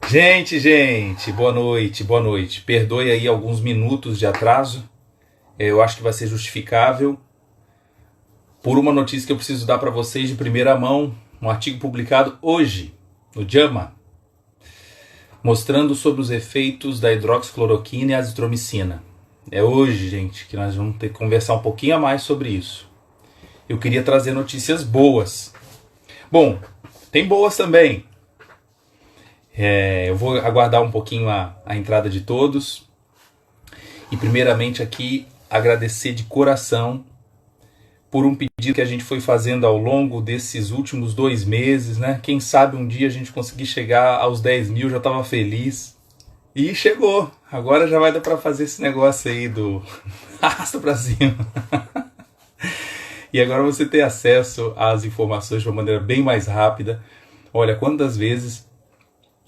Gente, boa noite, boa noite. Perdoe aí alguns minutos de atraso. Eu acho que vai ser justificável por uma notícia que eu preciso dar para vocês de primeira mão, um artigo publicado hoje no JAMA, mostrando sobre os efeitos da hidroxicloroquina e azitromicina. É hoje, gente, que nós vamos ter que conversar um pouquinho a mais sobre isso. Eu queria trazer notícias boas. Bom, tem boas também. Eu vou aguardar um pouquinho a entrada de todos. E primeiramente aqui agradecer de coração por um pedido que a gente foi fazendo ao longo desses últimos 2 meses, né? Quem sabe um dia a gente conseguir chegar aos 10 mil, já estava feliz. E chegou. Agora já vai dar para fazer esse negócio aí do arrasta para cima. E agora você ter acesso às informações de uma maneira bem mais rápida. Olha, quantas vezes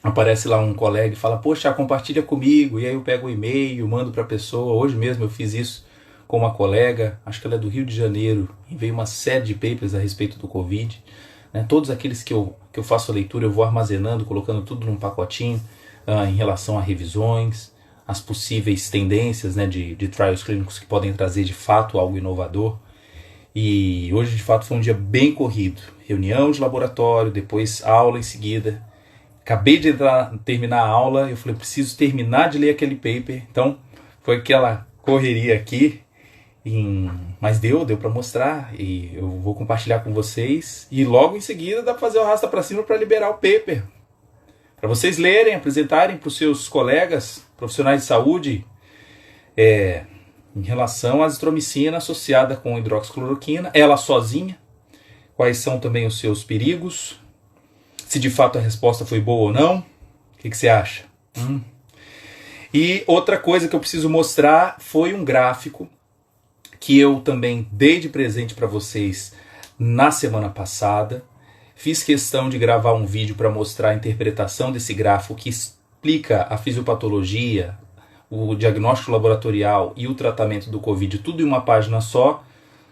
aparece lá um colega e fala, poxa, compartilha comigo, e aí eu pego o e-mail, mando para a pessoa. Hoje mesmo eu fiz isso com uma colega, acho que ela é do Rio de Janeiro, e veio uma série de papers a respeito do Covid, né? Todos aqueles que eu faço a leitura, eu vou armazenando, colocando tudo num pacotinho, em relação a revisões, as possíveis tendências, né, de trials clínicos que podem trazer de fato algo inovador. E hoje de fato foi um dia bem corrido, reunião de laboratório, depois aula em seguida. Acabei de terminar a aula, eu falei, preciso terminar de ler aquele paper. Então, foi aquela correria aqui, mas deu para mostrar, e eu vou compartilhar com vocês. E logo em seguida dá para fazer o arrasta para cima para liberar o paper. Para vocês lerem, apresentarem para os seus colegas, profissionais de saúde, em relação à azitromicina associada com hidroxicloroquina, ela sozinha, quais são também os seus perigos, se de fato a resposta foi boa ou não. O que você acha? E outra coisa que eu preciso mostrar foi um gráfico que eu também dei de presente para vocês na semana passada. Fiz questão de gravar um vídeo para mostrar a interpretação desse gráfico que explica a fisiopatologia, o diagnóstico laboratorial e o tratamento do Covid, tudo em uma página só.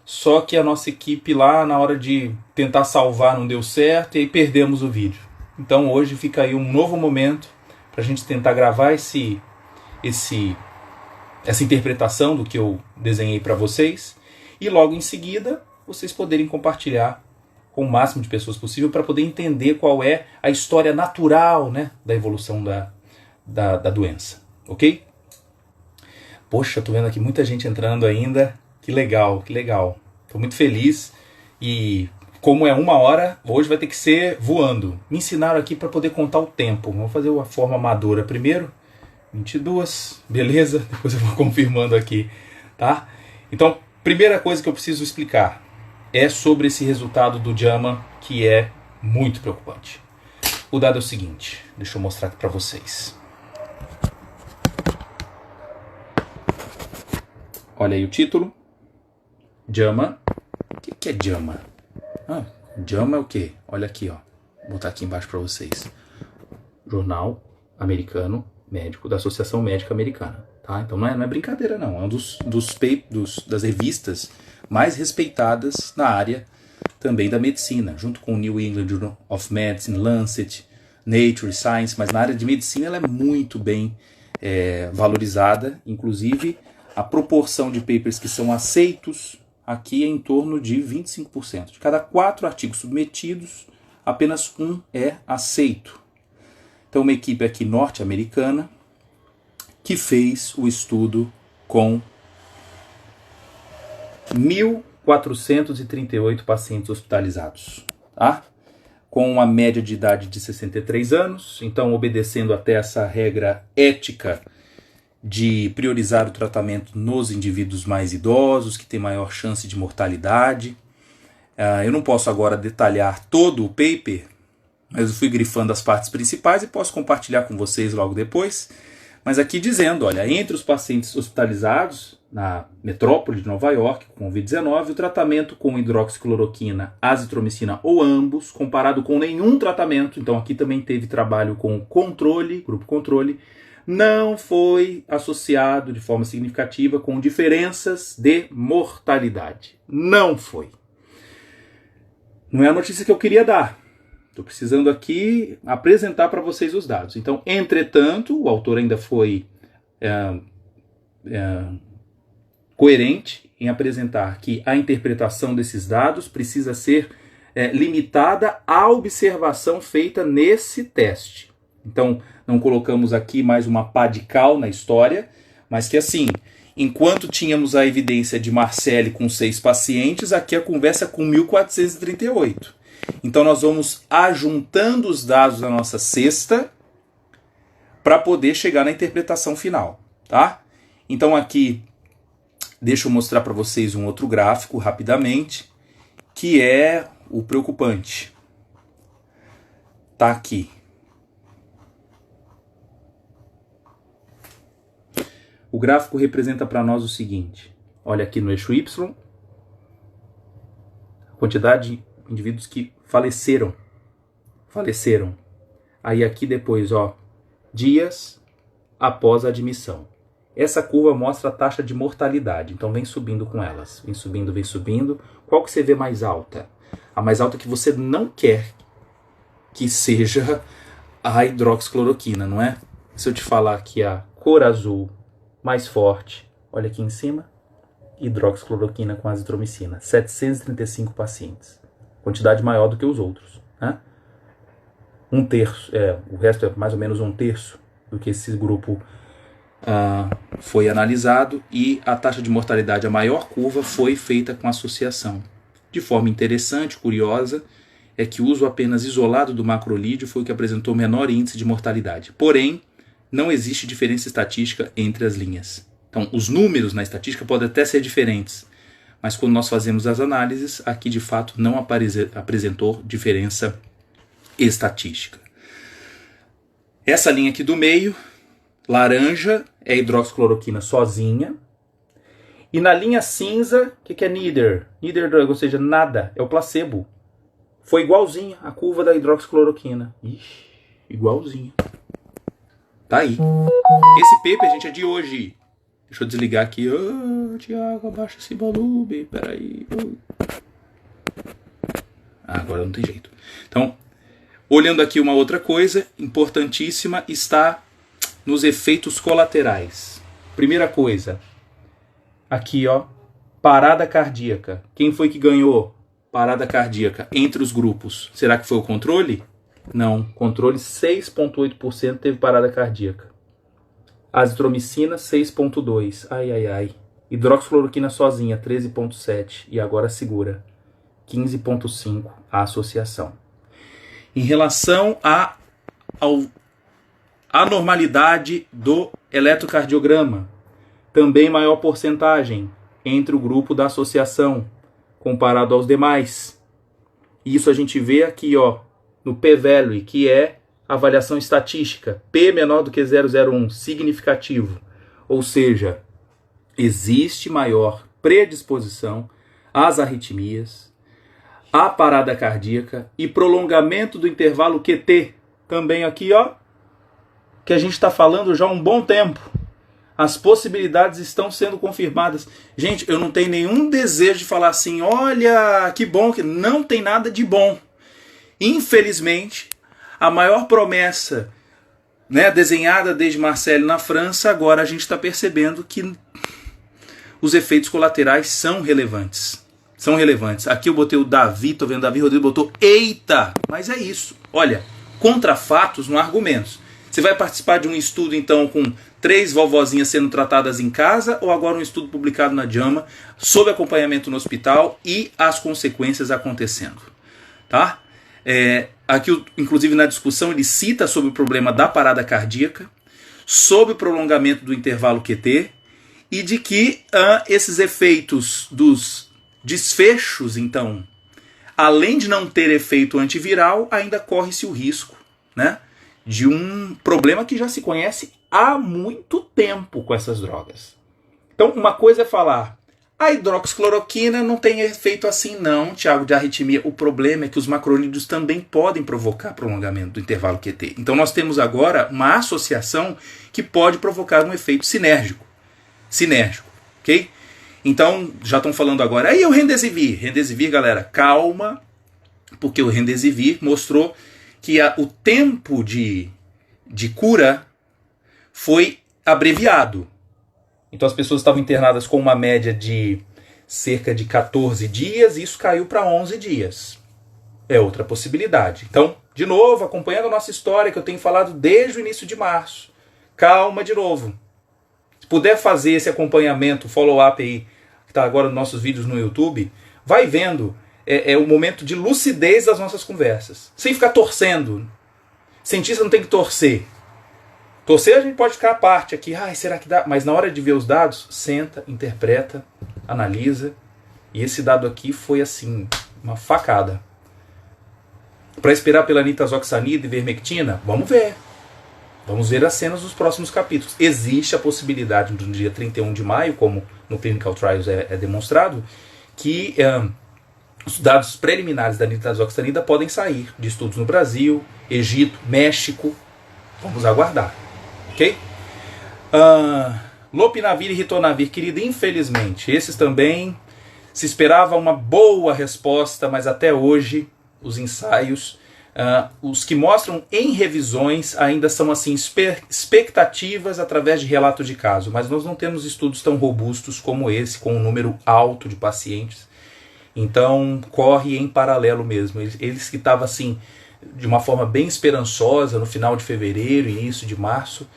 Só que a nossa equipe lá, na hora de tentar salvar, não deu certo e aí perdemos o vídeo. Então hoje fica aí um novo momento para a gente tentar gravar essa interpretação do que eu desenhei para vocês. E logo em seguida, vocês poderem compartilhar com o máximo de pessoas possível para poder entender qual é a história natural, né, da evolução da doença. Ok? Poxa, tô vendo aqui muita gente entrando ainda. Que legal. Tô muito feliz. E como é 1 hora, hoje vai ter que ser voando. Me ensinaram aqui para poder contar o tempo. Vamos fazer a forma amadora primeiro. 22, beleza? Depois eu vou confirmando aqui, tá? Então, primeira coisa que eu preciso explicar é sobre esse resultado do JAMA, que é muito preocupante. O dado é o seguinte, deixa eu mostrar aqui para vocês. Olha aí o título. JAMA. O que é JAMA? JAMA é o quê? Olha aqui, ó. Vou botar aqui embaixo para vocês. Jornal Americano Médico, da Associação Médica Americana. Tá? Então não é brincadeira, não. É um das revistas mais respeitadas na área também da medicina, junto com o New England Journal of Medicine, Lancet, Nature, Science, mas na área de medicina ela é muito bem valorizada. Inclusive, a proporção de papers que são aceitos aqui é em torno de 25%. De cada 4 artigos submetidos, apenas 1 é aceito. Então, uma equipe aqui norte-americana que fez o estudo com 1.438 pacientes hospitalizados, tá? Com uma média de idade de 63 anos, então obedecendo até essa regra ética de priorizar o tratamento nos indivíduos mais idosos, que têm maior chance de mortalidade. Eu não posso agora detalhar todo o paper, mas eu fui grifando as partes principais e posso compartilhar com vocês logo depois. Mas aqui dizendo, olha, entre os pacientes hospitalizados na metrópole de Nova York com Covid-19, o tratamento com hidroxicloroquina, azitromicina ou ambos, comparado com nenhum tratamento, então aqui também teve trabalho com controle, grupo controle, não foi associado de forma significativa com diferenças de mortalidade. Não foi. Não é a notícia que eu queria dar. Estou precisando aqui apresentar para vocês os dados. Então, entretanto, o autor ainda foi coerente em apresentar que a interpretação desses dados precisa ser limitada à observação feita nesse teste. Então, não colocamos aqui mais uma pá de cal na história, mas que assim, enquanto tínhamos a evidência de Marcelli com 6 pacientes, aqui a conversa é com 1438. Então nós vamos ajuntando os dados da nossa cesta para poder chegar na interpretação final, tá? Então aqui, deixa eu mostrar para vocês um outro gráfico rapidamente, que é o preocupante. Tá aqui. O gráfico representa para nós o seguinte. Olha aqui no eixo Y, a quantidade de indivíduos que faleceram. Aí aqui depois, ó, dias após a admissão. Essa curva mostra a taxa de mortalidade. Então vem subindo com elas. Vem subindo, vem subindo. Qual que você vê mais alta? A mais alta que você não quer que seja a hidroxicloroquina, não é? Se eu te falar que a cor azul mais forte, olha aqui em cima, hidroxicloroquina com azitromicina. 735 pacientes. Quantidade maior do que os outros, né? Um terço, o resto é mais ou menos um terço do que esse grupo foi analisado, e a taxa de mortalidade, a maior curva, foi feita com associação. De forma interessante, curiosa, é que o uso apenas isolado do macrolídeo foi o que apresentou menor índice de mortalidade. Porém, não existe diferença estatística entre as linhas. Então, os números na estatística podem até ser diferentes, mas quando nós fazemos as análises, aqui de fato não apresentou diferença estatística. Essa linha aqui do meio, laranja, é a hidroxicloroquina sozinha. E na linha cinza, o que é neither? Neither drug, ou seja, nada, é o placebo. Foi igualzinha a curva da hidroxicloroquina. Ixi, igualzinha. Tá aí. Esse paper, gente, é de hoje. Deixa eu desligar aqui. Tiago, abaixa esse volume. Peraí. Agora não tem jeito. Então, olhando aqui uma outra coisa importantíssima, está nos efeitos colaterais. Primeira coisa. Aqui, ó. Parada cardíaca. Quem foi que ganhou parada cardíaca entre os grupos? Será que foi o controle? Não. Controle 6,8% teve parada cardíaca. Azitromicina 6,2%. Ai. Hidroxicloroquina sozinha 13,7%. E agora segura 15,5% a associação. Em relação à anormalidade do eletrocardiograma, também maior porcentagem entre o grupo da associação comparado aos demais. Isso a gente vê aqui, ó, no p-value, que é avaliação estatística, P menor do que 0,01, significativo. Ou seja, existe maior predisposição às arritmias, à parada cardíaca e prolongamento do intervalo QT. Também aqui, ó, que a gente está falando já há um bom tempo. As possibilidades estão sendo confirmadas. Gente, eu não tenho nenhum desejo de falar assim, olha, que bom, que não tem nada de bom. Infelizmente, a maior promessa, né, desenhada desde Marcelli na França, agora a gente está percebendo que os efeitos colaterais são relevantes. São relevantes. Aqui eu botei o Davi, tô vendo o Davi, Rodrigo botou, eita! Mas é isso. Olha, contra fatos, não há argumentos. Você vai participar de um estudo, então, com 3 vovozinhas sendo tratadas em casa, ou agora um estudo publicado na JAMA, sob acompanhamento no hospital e as consequências acontecendo. Tá? Aqui, inclusive, na discussão, ele cita sobre o problema da parada cardíaca, sobre o prolongamento do intervalo QT, e de que esses efeitos dos desfechos, então, além de não ter efeito antiviral, ainda corre-se o risco, né, de um problema que já se conhece há muito tempo com essas drogas. Então, uma coisa é falar, a hidroxicloroquina não tem efeito assim não, Tiago, de arritmia. O problema é que os macrolídeos também podem provocar prolongamento do intervalo QT. Então nós temos agora uma associação que pode provocar um efeito sinérgico. Sinérgico, ok? Então, já estão falando agora, aí o Remdesivir. Remdesivir, galera, calma, porque o Remdesivir mostrou que o tempo de cura foi abreviado. Então as pessoas estavam internadas com uma média de cerca de 14 dias e isso caiu para 11 dias. É outra possibilidade. Então, de novo, acompanhando a nossa história que eu tenho falado desde o início de março. Calma de novo. Se puder fazer esse acompanhamento, follow-up aí, que está agora nos nossos vídeos no YouTube, vai vendo o momento de lucidez das nossas conversas. Sem ficar torcendo. Cientista não tem que torcer. Torcer a gente pode ficar à parte aqui. Será que dá? Mas na hora de ver os dados, senta, interpreta, analisa. E esse dado aqui foi assim, uma facada. Para esperar pela nitazoxanida e vermectina? Vamos ver. Vamos ver as cenas dos próximos capítulos. Existe a possibilidade, no dia 31 de maio, como no Clinical Trials é demonstrado, que os dados preliminares da nitazoxanida podem sair de estudos no Brasil, Egito, México. Vamos aguardar. Ok? Lopinavir e ritonavir, querido, infelizmente, esses também se esperava uma boa resposta, mas até hoje os ensaios, os que mostram em revisões ainda são assim expectativas através de relatos de caso, mas nós não temos estudos tão robustos como esse, com um número alto de pacientes. Então corre em paralelo mesmo. Eles que estavam assim de uma forma bem esperançosa no final de fevereiro e início de março,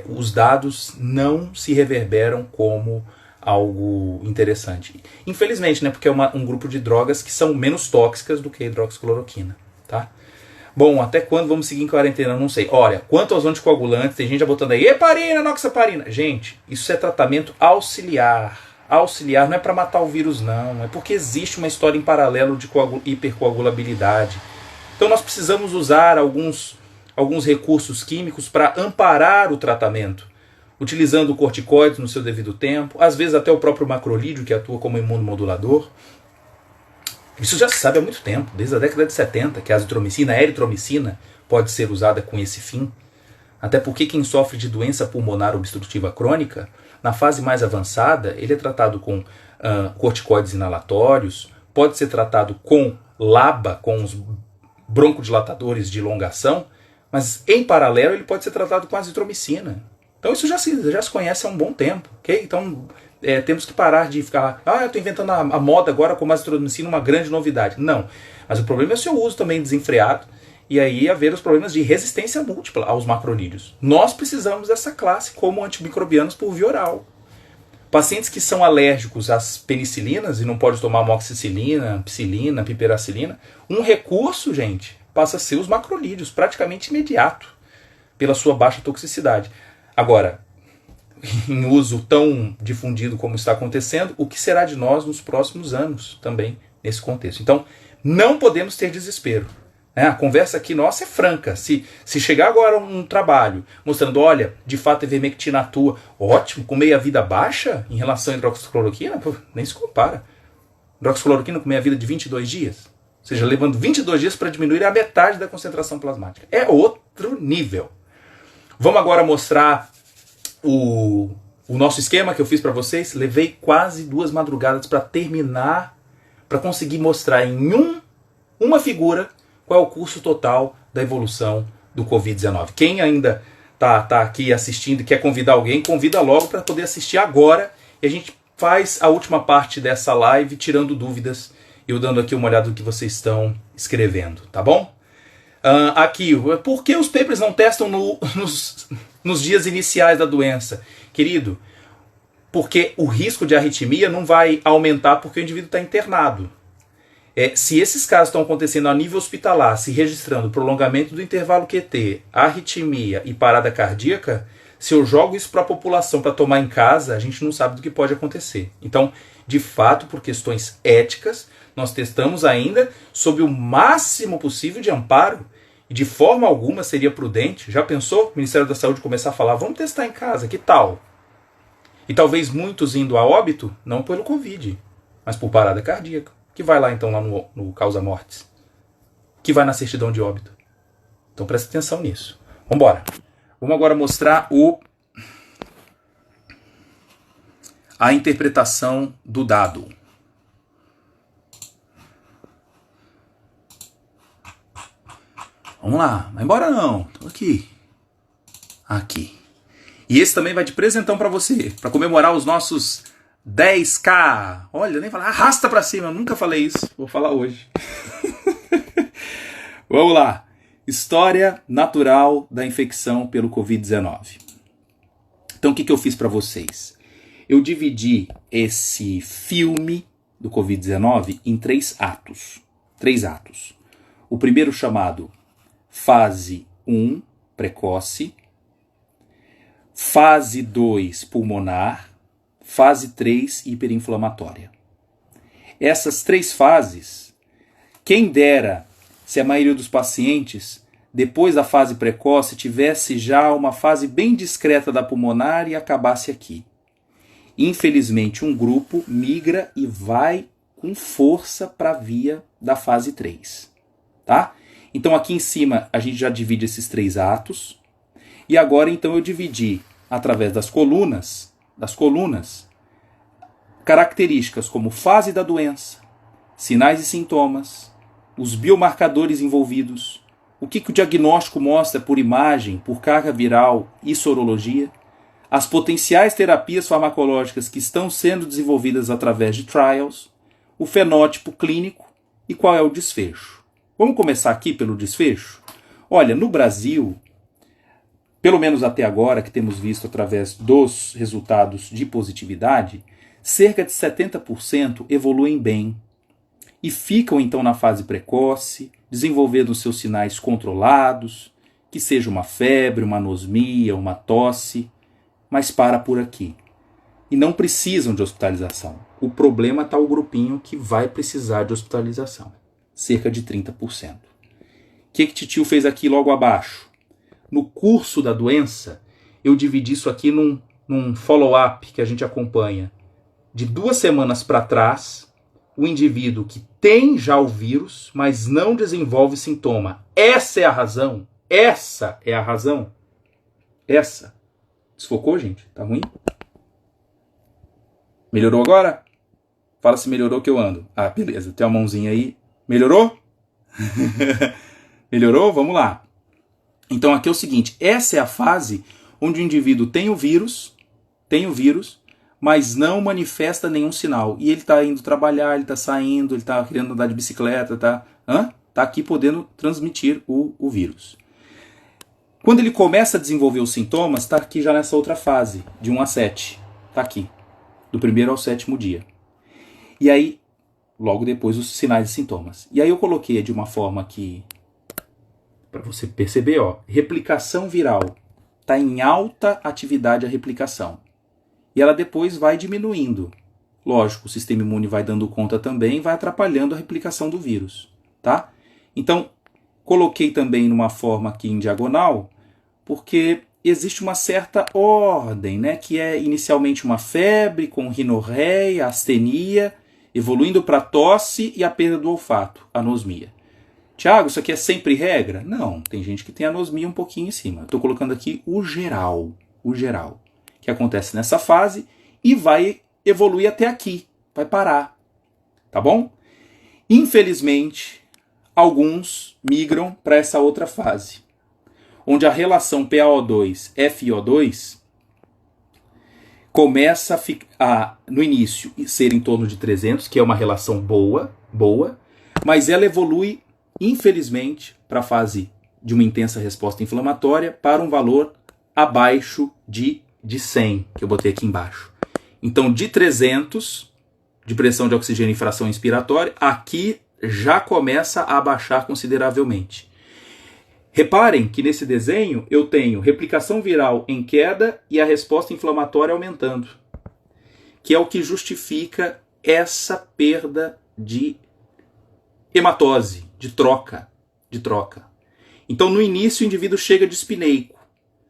os dados não se reverberam como algo interessante. Infelizmente, né, porque é um grupo de drogas que são menos tóxicas do que a hidroxicloroquina. Tá? Bom, até quando vamos seguir em quarentena? Não sei. Olha, quanto aos anticoagulantes, tem gente já botando aí heparina, noxaparina. Gente, isso é tratamento auxiliar. Auxiliar não é para matar o vírus, não. É porque existe uma história em paralelo de hipercoagulabilidade. Então nós precisamos usar alguns recursos químicos para amparar o tratamento, utilizando corticoides no seu devido tempo, às vezes até o próprio macrolídeo, que atua como imunomodulador. Isso já se sabe há muito tempo, desde a década de 70, que a azitromicina, a eritromicina, pode ser usada com esse fim. Até porque quem sofre de doença pulmonar obstrutiva crônica, na fase mais avançada, ele é tratado com corticoides inalatórios, pode ser tratado com LABA, com os broncodilatadores de longação, mas em paralelo ele pode ser tratado com azitromicina. Então isso já se conhece há um bom tempo, ok? Então temos que parar de ficar, eu estou inventando a moda agora com azitromicina, uma grande novidade. Não, mas o problema é o seu uso também desenfreado, e aí haver os problemas de resistência múltipla aos macronídeos. Nós precisamos dessa classe como antimicrobianos por via oral. Pacientes que são alérgicos às penicilinas e não podem tomar amoxicilina, ampicilina, piperacilina, um recurso, gente, passa a ser os macrolídeos, praticamente imediato, pela sua baixa toxicidade. Agora, em uso tão difundido como está acontecendo, o que será de nós nos próximos anos também, nesse contexto? Então, não podemos ter desespero. A conversa aqui nossa é franca. Se chegar agora um trabalho mostrando, olha, de fato a ivermectina atua, ótimo, com meia-vida baixa em relação à hidroxicloroquina, nem se compara. Hidroxicloroquina com meia-vida de 22 dias. Ou seja, levando 22 dias para diminuir a metade da concentração plasmática. É outro nível. Vamos agora mostrar o nosso esquema que eu fiz para vocês. Levei quase 2 madrugadas para terminar, para conseguir mostrar em uma figura qual é o curso total da evolução do Covid-19. Quem ainda tá aqui assistindo e quer convidar alguém, convida logo para poder assistir agora. E a gente faz a última parte dessa live tirando dúvidas, eu dando aqui uma olhada no que vocês estão escrevendo, tá bom? Aqui, por que os papers não testam nos dias iniciais da doença? Querido, porque o risco de arritmia não vai aumentar porque o indivíduo está internado. Se esses casos estão acontecendo a nível hospitalar, se registrando prolongamento do intervalo QT, arritmia e parada cardíaca, se eu jogo isso para a população para tomar em casa, a gente não sabe do que pode acontecer. Então, de fato, por questões éticas, nós testamos ainda sob o máximo possível de amparo e de forma alguma seria prudente. Já pensou o Ministério da Saúde começar a falar, vamos testar em casa, que tal? E talvez muitos indo a óbito, não pelo Covid, mas por parada cardíaca. Que vai lá então lá no causa mortes, que vai na certidão de óbito. Então presta atenção nisso. Vamos embora. Vamos agora mostrar a interpretação do dado. Vamos lá, vai embora não. Tô aqui. Aqui. E esse também vai de presentão pra você, pra comemorar os nossos 10K. Olha, eu nem falei, arrasta pra cima, eu nunca falei isso. Vou falar hoje. Vamos lá. História natural da infecção pelo Covid-19. Então, o que eu fiz pra vocês? Eu dividi esse filme do Covid-19 em 3 atos. 3 atos. O primeiro chamado fase 1, precoce. Fase 2, pulmonar. Fase 3, hiperinflamatória. Essas 3 fases, quem dera se a maioria dos pacientes, depois da fase precoce, tivesse já uma fase bem discreta da pulmonar e acabasse aqui. Infelizmente, um grupo migra e vai com força para a via da fase 3. Tá? Então, aqui em cima, a gente já divide esses 3 atos. E agora, então, eu dividi, através das colunas, características como fase da doença, sinais e sintomas, os biomarcadores envolvidos, o que o diagnóstico mostra por imagem, por carga viral e sorologia, as potenciais terapias farmacológicas que estão sendo desenvolvidas através de trials, o fenótipo clínico e qual é o desfecho. Vamos começar aqui pelo desfecho? Olha, no Brasil, pelo menos até agora, que temos visto através dos resultados de positividade, cerca de 70% evoluem bem e ficam então na fase precoce, desenvolvendo seus sinais controlados, que seja uma febre, uma anosmia, uma tosse, mas para por aqui. E não precisam de hospitalização. O problema está o grupinho que vai precisar de hospitalização, cerca de 30%. O que Titio fez aqui logo abaixo? No curso da doença, eu dividi isso aqui num follow-up que a gente acompanha. De 2 semanas para trás, o indivíduo que tem já o vírus, mas não desenvolve sintoma. Essa é a razão. Essa é a razão. Essa. Desfocou, gente? Tá ruim? Melhorou agora? Fala se melhorou que eu ando. Ah, beleza. Tem uma mãozinha aí. Melhorou? Melhorou? Vamos lá. Então aqui é o seguinte. Essa é a fase onde o indivíduo tem o vírus, mas não manifesta nenhum sinal. E ele está indo trabalhar, ele está saindo, ele está querendo andar de bicicleta, tá aqui podendo transmitir o vírus. Quando ele começa a desenvolver os sintomas, está aqui já nessa outra fase, de 1 a 7. Está aqui, do 1º ao 7º dia. E aí, logo depois, os sinais e sintomas. E aí eu coloquei de uma forma que, para você perceber, replicação viral. Está em alta atividade a replicação. E ela depois vai diminuindo. Lógico, o sistema imune vai dando conta também, vai atrapalhando a replicação do vírus. Tá? Então, coloquei também numa forma aqui em diagonal, porque existe uma certa ordem, né? Que é inicialmente uma febre com rinorreia, astenia, evoluindo para tosse e a perda do olfato, anosmia. Tiago, isso aqui é sempre regra? Não, tem gente que tem anosmia um pouquinho em cima. Estou colocando aqui o geral, que acontece nessa fase e vai evoluir até aqui, vai parar, tá bom? Infelizmente, alguns migram para essa outra fase, onde a relação PaO2-FiO2 começa no início, ser em torno de 300, que é uma relação boa, mas ela evolui, infelizmente, para a fase de uma intensa resposta inflamatória, para um valor abaixo de 100, que eu botei aqui embaixo. Então, de 300, de pressão de oxigênio e fração inspiratória, aqui já começa a baixar consideravelmente. Reparem que nesse desenho eu tenho replicação viral em queda e a resposta inflamatória aumentando, que é o que justifica essa perda de hematose, de troca. Então, no início, o indivíduo chega dispineico,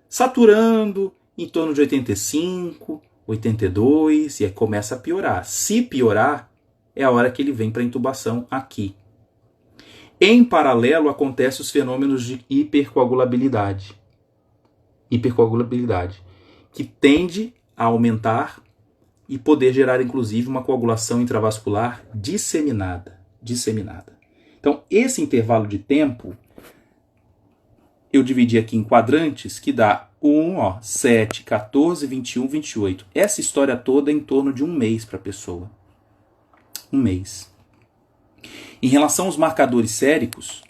saturando em torno de 85, 82, e aí começa a piorar. Se piorar, é a hora que ele vem para a intubação aqui. Em paralelo, acontecem os fenômenos de hipercoagulabilidade, que tende a aumentar e poder gerar, inclusive, uma coagulação intravascular disseminada. Então, esse intervalo de tempo eu dividi aqui em quadrantes, que dá 7, 14, 21, 28. Essa história toda é em torno de um mês para a pessoa. Um mês. Em relação aos marcadores séricos,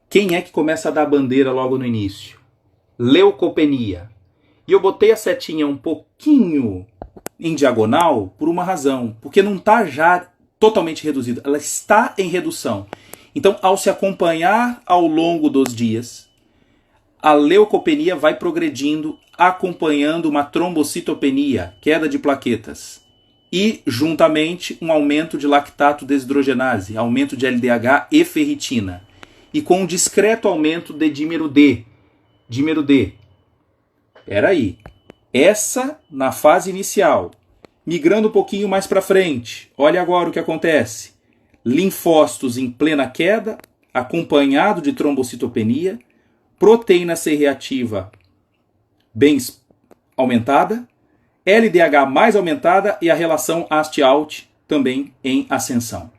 quem é que começa a dar bandeira logo no início? Leucopenia. E eu botei a setinha um pouquinho em diagonal por uma razão, porque não está já totalmente reduzida, ela está em redução. Então, ao se acompanhar ao longo dos dias, a leucopenia vai progredindo, acompanhando uma trombocitopenia, queda de plaquetas, e, juntamente, um aumento de lactato desidrogenase, aumento de LDH e ferritina, e com um discreto aumento de dímero D. Dímero D. Peraí. Essa na fase inicial. Migrando um pouquinho mais para frente, olha agora o que acontece. Linfócitos em plena queda, acompanhado de trombocitopenia, proteína C reativa bem aumentada, LDH mais aumentada e a relação ast-alt também em ascensão.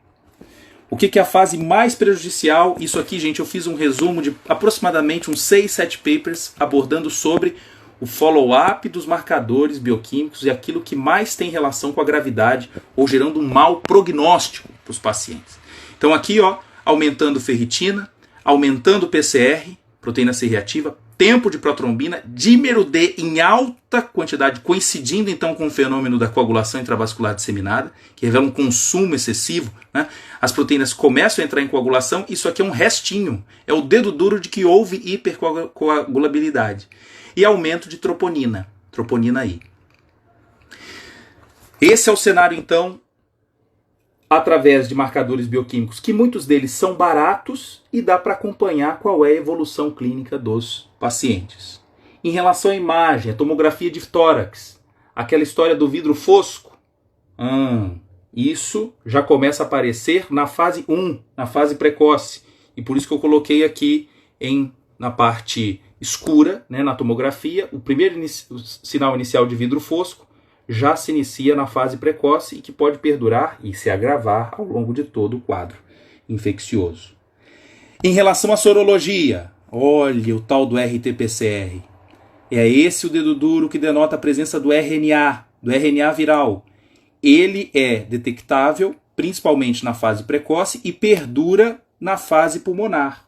O que é a fase mais prejudicial? Isso aqui, gente, eu fiz um resumo de aproximadamente uns 6, 7 papers abordando sobre o follow-up dos marcadores bioquímicos e aquilo que mais tem relação com a gravidade ou gerando um mau prognóstico para os pacientes. Então aqui, aumentando ferritina, aumentando PCR, proteína C reativa, tempo de protrombina, dímero D em alta quantidade, coincidindo então com o fenômeno da coagulação intravascular disseminada, que revela um consumo excessivo, né? As proteínas começam a entrar em coagulação, isso aqui é um restinho, é o dedo duro de que houve hipercoagulabilidade. E aumento de troponina I. Esse é o cenário, então, através de marcadores bioquímicos, que muitos deles são baratos e dá para acompanhar qual é a evolução clínica dos pacientes. Em relação à imagem, a tomografia de tórax, aquela história do vidro fosco, isso já começa a aparecer na fase 1, na fase precoce. E por isso que eu coloquei aqui na parte escura, né, na tomografia, o primeiro o sinal inicial de vidro fosco já se inicia na fase precoce e que pode perdurar e se agravar ao longo de todo o quadro infeccioso. Em relação à sorologia, olha o tal do RT-PCR. É esse o dedo duro que denota a presença do RNA viral. Ele é detectável principalmente na fase precoce e perdura na fase pulmonar.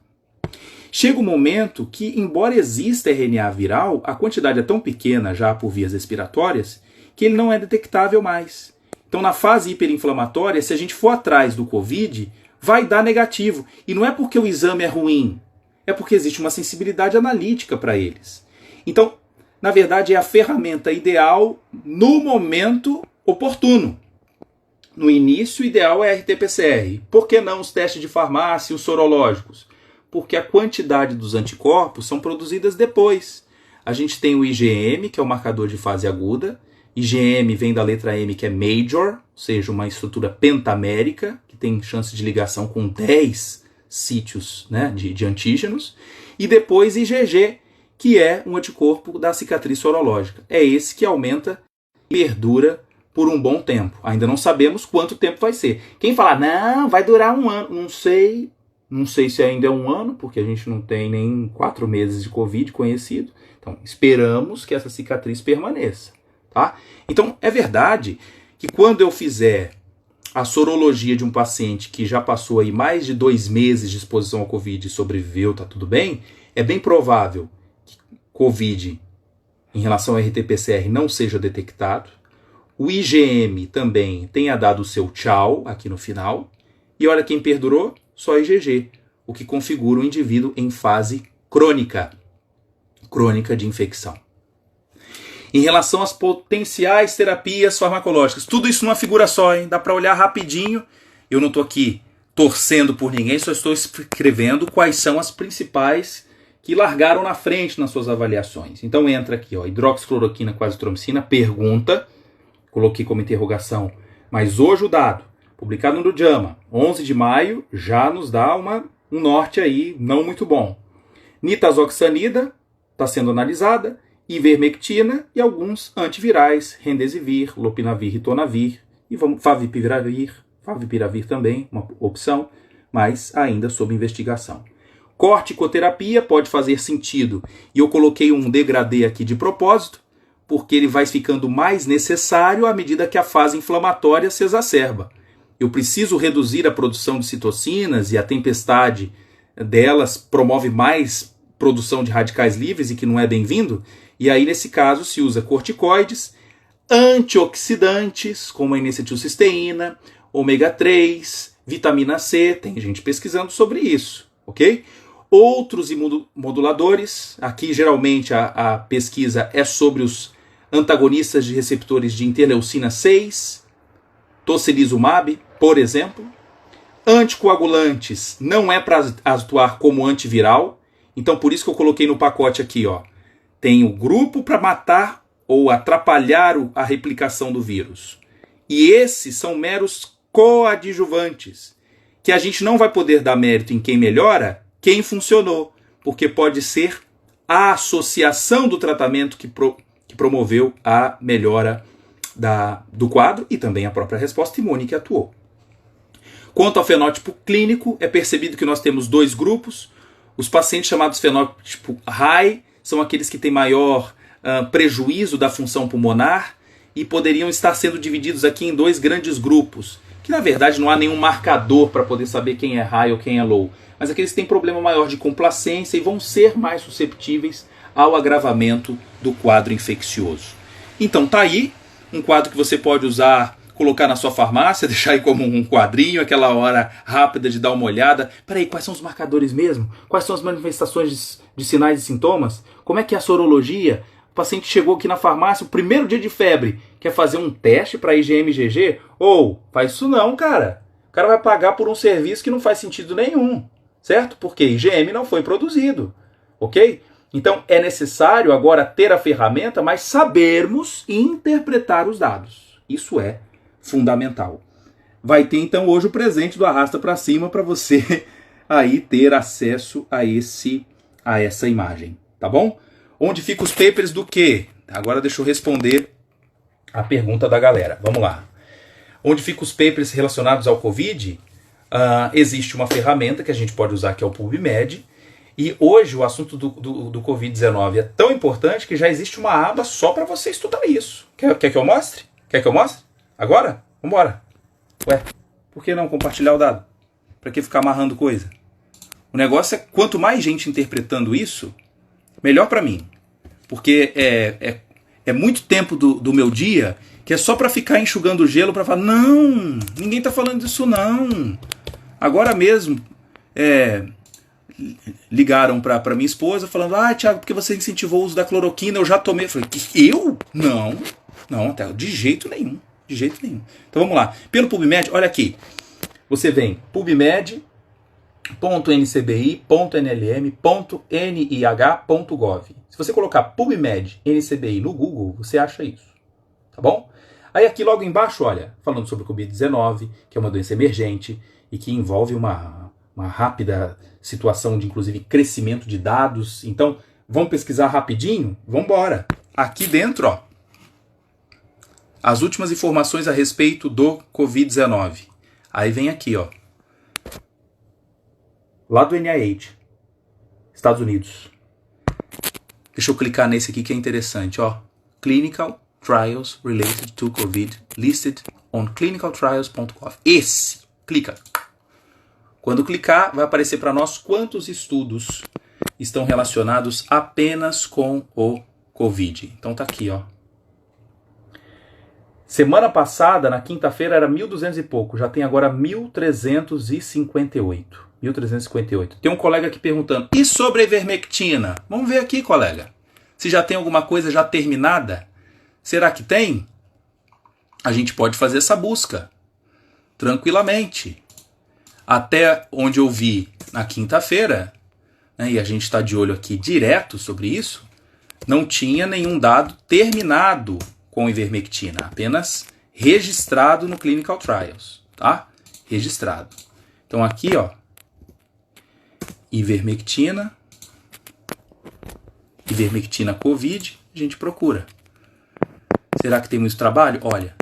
Chega um momento que, embora exista RNA viral, a quantidade é tão pequena já por vias respiratórias que ele não é detectável mais. Então, na fase hiperinflamatória, se a gente for atrás do Covid, vai dar negativo. E não é porque o exame é ruim, é porque existe uma sensibilidade analítica para eles. Então, na verdade, é a ferramenta ideal no momento oportuno. No início, o ideal é RT-PCR. Por que não os testes de farmácia e os sorológicos? Porque a quantidade dos anticorpos são produzidas depois. A gente tem o IgM, que é o marcador de fase aguda. IgM vem da letra M, que é major, ou seja, uma estrutura pentamérica, que tem chance de ligação com 10 sítios, né, de antígenos. E depois IgG, que é um anticorpo da cicatriz sorológica. É esse que aumenta e perdura por um bom tempo. Ainda não sabemos quanto tempo vai ser. Quem falar, não, vai durar um ano, não sei. Não sei se ainda é um ano, porque a gente não tem nem 4 meses de Covid conhecido. Então, esperamos que essa cicatriz permaneça. Tá? Então, é verdade que quando eu fizer a sorologia de um paciente que já passou aí mais de 2 meses de exposição ao Covid e sobreviveu, tá tudo bem, é bem provável que Covid, em relação ao RT-PCR, não seja detectado. O IgM também tenha dado o seu tchau aqui no final. E olha quem perdurou. Só IgG, o que configura o indivíduo em fase crônica de infecção. Em relação às potenciais terapias farmacológicas, tudo isso numa figura só, hein? Dá para olhar rapidinho. Eu não estou aqui torcendo por ninguém, só estou escrevendo quais são as principais que largaram na frente nas suas avaliações. Então entra aqui, hidroxicloroquina com azitromicina, pergunta, coloquei como interrogação, mas hoje o dado publicado no JAMA, 11 de maio, já nos dá um norte aí não muito bom. Nitazoxanida está sendo analisada, ivermectina e alguns antivirais, remdesivir, lopinavir, ritonavir, e favipiravir também, uma opção, mas ainda sob investigação. Corticoterapia pode fazer sentido. E eu coloquei um degradê aqui de propósito, porque ele vai ficando mais necessário à medida que a fase inflamatória se exacerba. Eu preciso reduzir a produção de citocinas e a tempestade delas promove mais produção de radicais livres e que não é bem-vindo. E aí, nesse caso, se usa corticoides, antioxidantes, como a N-acetilcisteína, ômega 3, vitamina C, tem gente pesquisando sobre isso, ok? Outros imunomoduladores, aqui geralmente a pesquisa é sobre os antagonistas de receptores de interleucina 6, tocilizumab, por exemplo. Anticoagulantes não é para atuar como antiviral, então por isso que eu coloquei no pacote aqui, ó. Tem o grupo para matar ou atrapalhar a replicação do vírus. E esses são meros coadjuvantes, que a gente não vai poder dar mérito em quem melhora, quem funcionou, porque pode ser a associação do tratamento que promoveu a melhora do quadro e também a própria resposta imune que atuou. Quanto ao fenótipo clínico, é percebido que nós temos dois grupos. Os pacientes chamados fenótipo high são aqueles que têm maior prejuízo da função pulmonar e poderiam estar sendo divididos aqui em dois grandes grupos, que na verdade não há nenhum marcador para poder saber quem é high ou quem é low, mas aqueles que têm problema maior de complacência e vão ser mais susceptíveis ao agravamento do quadro infeccioso. Então tá aí um quadro que você pode usar, colocar na sua farmácia, deixar aí como um quadrinho, aquela hora rápida de dar uma olhada. Peraí, quais são os marcadores mesmo? Quais são as manifestações de sinais e sintomas? Como é que é a sorologia? O paciente chegou aqui na farmácia, o primeiro dia de febre, quer fazer um teste para IgM-IgG? Ou, faz isso não, cara. O cara vai pagar por um serviço que não faz sentido nenhum, certo? Porque IgM não foi produzido, ok? Então é necessário agora ter a ferramenta, mas sabermos interpretar os dados. Isso é fundamental. Vai ter então hoje o presente do Arrasta para Cima para você aí ter acesso a essa imagem, tá bom? Onde ficam os papers do quê? Agora deixa eu responder a pergunta da galera. Vamos lá. Onde ficam os papers relacionados ao Covid? Existe uma ferramenta que a gente pode usar que é o PubMed. E hoje o assunto do Covid-19 é tão importante que já existe uma aba só para você estudar isso. Quer que eu mostre? Quer que eu mostre? Agora? Vambora. Ué, por que não compartilhar o dado? Para que ficar amarrando coisa? O negócio é quanto mais gente interpretando isso, melhor para mim. Porque é muito tempo do meu dia que é só para ficar enxugando o gelo para falar, não, ninguém tá falando disso não. Agora mesmo, ligaram para minha esposa falando, Thiago, porque você incentivou o uso da cloroquina, eu já tomei. Eu falei, eu? Não, até de jeito nenhum. De jeito nenhum. Então vamos lá. Pelo PubMed, olha aqui. Você vem pubmed.ncbi.nlm.nih.gov. Se você colocar PubMed NCBI no Google, você acha isso. Tá bom? Aí aqui logo embaixo, olha, falando sobre o Covid-19, que é uma doença emergente e que envolve uma rápida situação de, inclusive, crescimento de dados. Então, vamos pesquisar rapidinho? Vamos embora. Aqui dentro, ó, as últimas informações a respeito do Covid-19. Aí vem aqui, ó. Lá do NIH, Estados Unidos. Deixa eu clicar nesse aqui que é interessante, ó. Clinical Trials Related to COVID listed on clinicaltrials.gov. Esse, clica. Quando clicar, vai aparecer para nós quantos estudos estão relacionados apenas com o Covid. Então tá aqui, ó. Semana passada, na quinta-feira, era 1.200 e pouco. Já tem agora 1.358. 1.358. Tem um colega aqui perguntando, e sobre a ivermectina? Vamos ver aqui, colega. Se já tem alguma coisa já terminada? Será que tem? A gente pode fazer essa busca. Tranquilamente. Até onde eu vi na quinta-feira, né, e a gente está de olho aqui direto sobre isso, não tinha nenhum dado terminado com ivermectina, apenas registrado no Clinical Trials, tá? Registrado. Então aqui, ó, ivermectina COVID, a gente procura. Será que tem muito trabalho? Olha,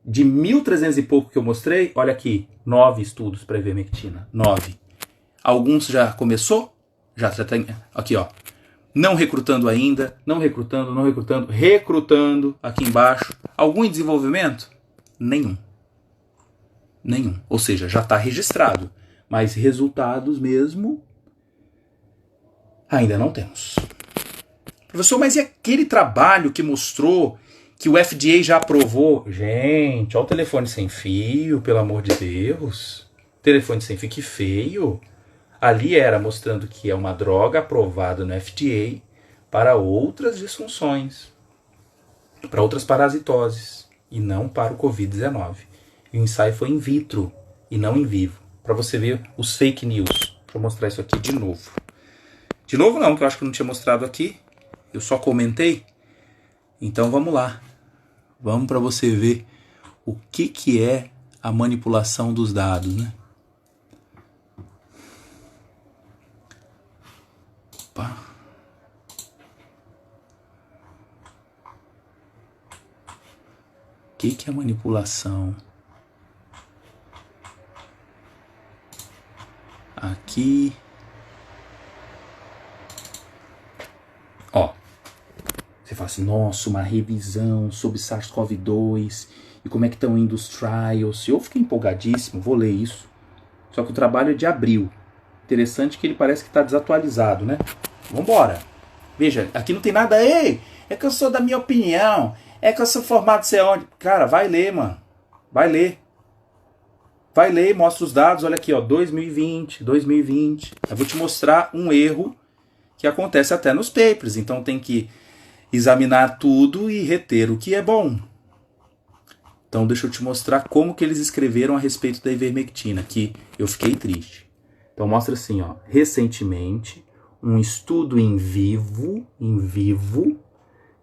de 1.300 e pouco que eu mostrei, olha aqui, 9 estudos para ivermectina, 9. Alguns já começou? Já tem. Aqui, ó. Não recrutando ainda, não recrutando, recrutando aqui embaixo. Algum em desenvolvimento? Nenhum. Ou seja, já está registrado. Mas resultados mesmo ainda não temos. Professor, mas e aquele trabalho que mostrou que o FDA já aprovou? Gente, olha o telefone sem fio, pelo amor de Deus. Telefone sem fio, que feio. Ali era mostrando que é uma droga aprovada no FDA para outras disfunções, para outras parasitoses, e não para o Covid-19. E o ensaio foi in vitro e não in vivo. Para você ver os fake news. Deixa eu mostrar isso aqui de novo. De novo não, que eu acho que eu não tinha mostrado aqui. Eu só comentei. Então vamos lá. Vamos para você ver o que é a manipulação dos dados, né? Opa. O que é manipulação? Aqui. Ó. Você fala assim, nossa, uma revisão sobre SARS-CoV-2 e como é que estão indo os trials. Eu fiquei empolgadíssimo, vou ler isso. Só que o trabalho é de abril. Interessante que ele parece que está desatualizado, né? Vambora. Veja, aqui não tem nada. Ei, é que eu sou da minha opinião. É que eu sou formado sei onde. Cara, vai ler, mano. Vai ler. Vai ler, mostra os dados. Olha aqui, ó, 2020. Eu vou te mostrar um erro que acontece até nos papers. Então tem que examinar tudo e reter o que é bom. Então deixa eu te mostrar como que eles escreveram a respeito da ivermectina, que eu fiquei triste. Então mostra assim, ó, recentemente, um estudo em vivo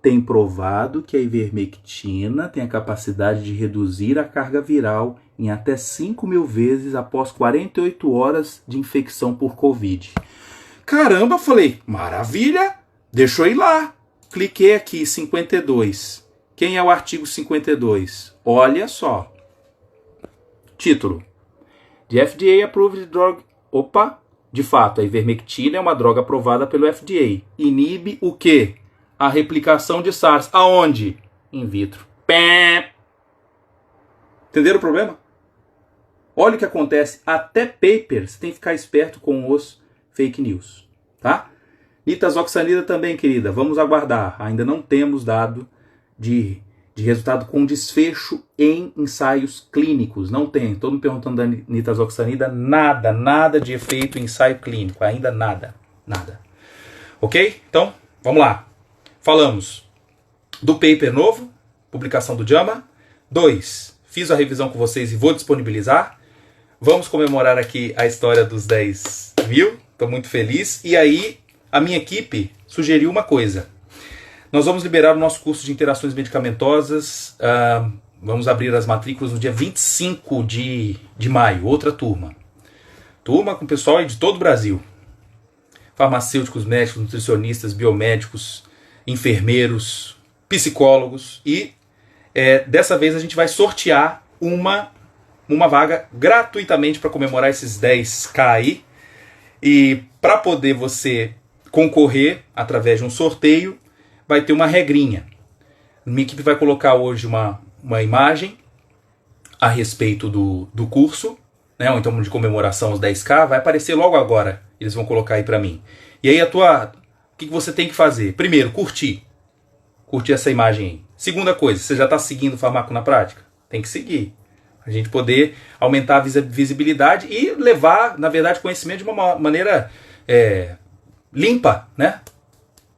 tem provado que a ivermectina tem a capacidade de reduzir a carga viral em até 5.000 vezes após 48 horas de infecção por Covid. Caramba, falei, maravilha, deixa eu ir lá. Cliquei aqui, 52. Quem é o artigo 52? Olha só. Título. The FDA approved drug. Opa, de fato, a ivermectina é uma droga aprovada pelo FDA. Inibe o quê? A replicação de SARS. Aonde? In vitro. Pé. Entenderam o problema? Olha o que acontece. Até papers tem que ficar esperto com os fake news. Tá? Nitazoxanida também, querida. Vamos aguardar. Ainda não temos dado de resultado com desfecho em ensaios clínicos. Não tem. Estou me perguntando da nitazoxanida. Nada de efeito em ensaio clínico. Ainda nada. Ok? Então, vamos lá. Falamos do paper novo, publicação do JAMA. 2. Fiz a revisão com vocês e vou disponibilizar. Vamos comemorar aqui a história dos 10 mil. Estou muito feliz. E aí, a minha equipe sugeriu uma coisa. Nós vamos liberar o nosso curso de interações medicamentosas. Vamos abrir as matrículas no dia 25 de maio. Outra turma. Turma com pessoal de todo o Brasil. Farmacêuticos, médicos, nutricionistas, biomédicos, enfermeiros, psicólogos. E dessa vez a gente vai sortear uma vaga gratuitamente para comemorar esses 10K aí. E para poder você concorrer através de um sorteio, vai ter uma regrinha. Minha equipe vai colocar hoje uma imagem a respeito do curso, né, ou então de comemoração aos 10K, vai aparecer logo agora. Eles vão colocar aí para mim. E aí o que você tem que fazer? Primeiro, curtir essa imagem aí. Segunda coisa, você já está seguindo o Farmaco na Prática? Tem que seguir. A gente poder aumentar a visibilidade e levar, na verdade, conhecimento de uma maneira limpa, né?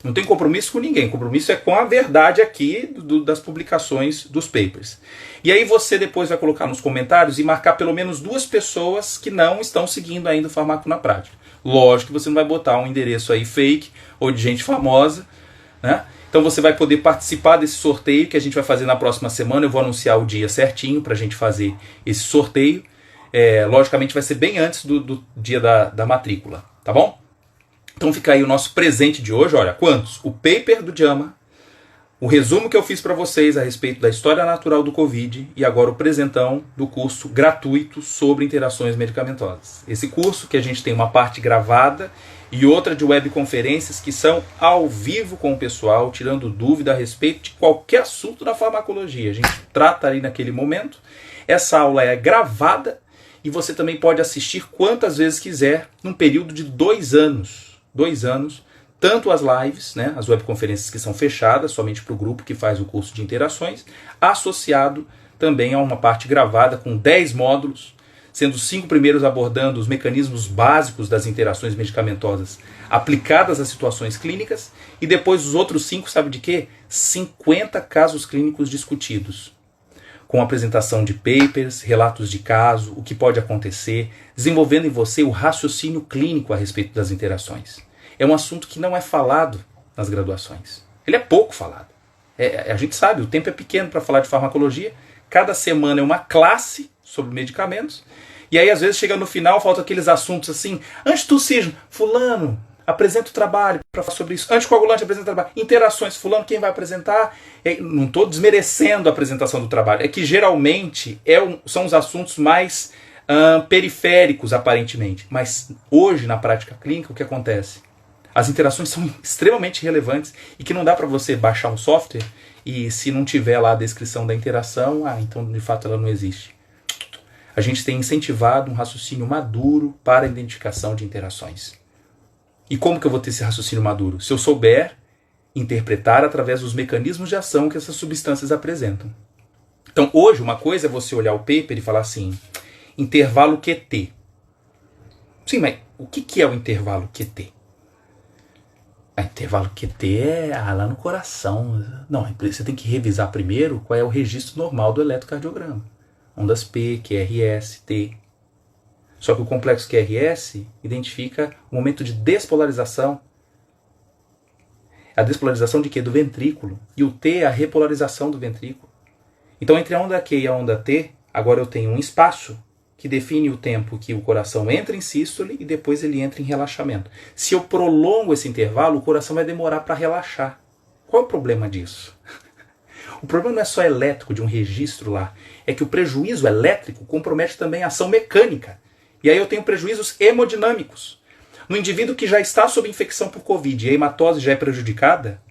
Não tem compromisso com ninguém. Compromisso é com a verdade aqui das publicações dos papers. E aí você depois vai colocar nos comentários e marcar pelo menos 2 pessoas que não estão seguindo ainda o Farmaco na Prática. Lógico que você não vai botar um endereço aí fake ou de gente famosa, né? Então você vai poder participar desse sorteio que a gente vai fazer na próxima semana. Eu vou anunciar o dia certinho para a gente fazer esse sorteio. Logicamente vai ser bem antes do dia da matrícula, tá bom? Então fica aí o nosso presente de hoje. Olha, quantos? O paper do JAMA, o resumo que eu fiz para vocês a respeito da história natural do Covid e agora o presentão do curso gratuito sobre interações medicamentosas. Esse curso que a gente tem uma parte gravada e outra de webconferências que são ao vivo com o pessoal, tirando dúvida a respeito de qualquer assunto da farmacologia. A gente trata ali naquele momento. Essa aula é gravada e você também pode assistir quantas vezes quiser num período de 2 anos. 2 anos. Tanto as lives, né, as webconferências que são fechadas, somente para o grupo que faz o curso de interações, associado também a uma parte gravada com 10 módulos, sendo os 5 primeiros abordando os mecanismos básicos das interações medicamentosas aplicadas a situações clínicas, e depois os outros 5, sabe de quê? 50 casos clínicos discutidos, com apresentação de papers, relatos de caso, o que pode acontecer, desenvolvendo em você o raciocínio clínico a respeito das interações. É um assunto que não é falado nas graduações. Ele é pouco falado. A gente sabe, o tempo é pequeno para falar de farmacologia. Cada semana é uma classe sobre medicamentos. E aí, às vezes, chega no final, faltam aqueles assuntos assim. Antitussígeno, fulano, apresenta o trabalho para falar sobre isso. Anticoagulante, apresenta o trabalho. Interações, fulano, quem vai apresentar? Não estou desmerecendo a apresentação do trabalho. É que, geralmente, são os assuntos mais periféricos, aparentemente. Mas, hoje, na prática clínica, o que acontece? As interações são extremamente relevantes e que não dá para você baixar um software e se não tiver lá a descrição da interação, então de fato ela não existe. A gente tem incentivado um raciocínio maduro para a identificação de interações. E como que eu vou ter esse raciocínio maduro? Se eu souber interpretar através dos mecanismos de ação que essas substâncias apresentam. Então hoje uma coisa é você olhar o paper e falar assim, intervalo QT. Sim, mas o que é o intervalo QT? Intervalo QT é lá no coração. Não, você tem que revisar primeiro qual é o registro normal do eletrocardiograma. Ondas P, QRS, T. Só que o complexo QRS identifica o momento de despolarização. A despolarização de quê? Do ventrículo. E o T é a repolarização do ventrículo. Então entre a onda Q e a onda T, agora eu tenho um espaço que define o tempo que o coração entra em sístole e depois ele entra em relaxamento. Se eu prolongo esse intervalo, o coração vai demorar para relaxar. Qual é o problema disso? O problema não é só elétrico de um registro lá, é que o prejuízo elétrico compromete também a ação mecânica. E aí eu tenho prejuízos hemodinâmicos. No indivíduo que já está sob infecção por Covid e a hematose já é prejudicada,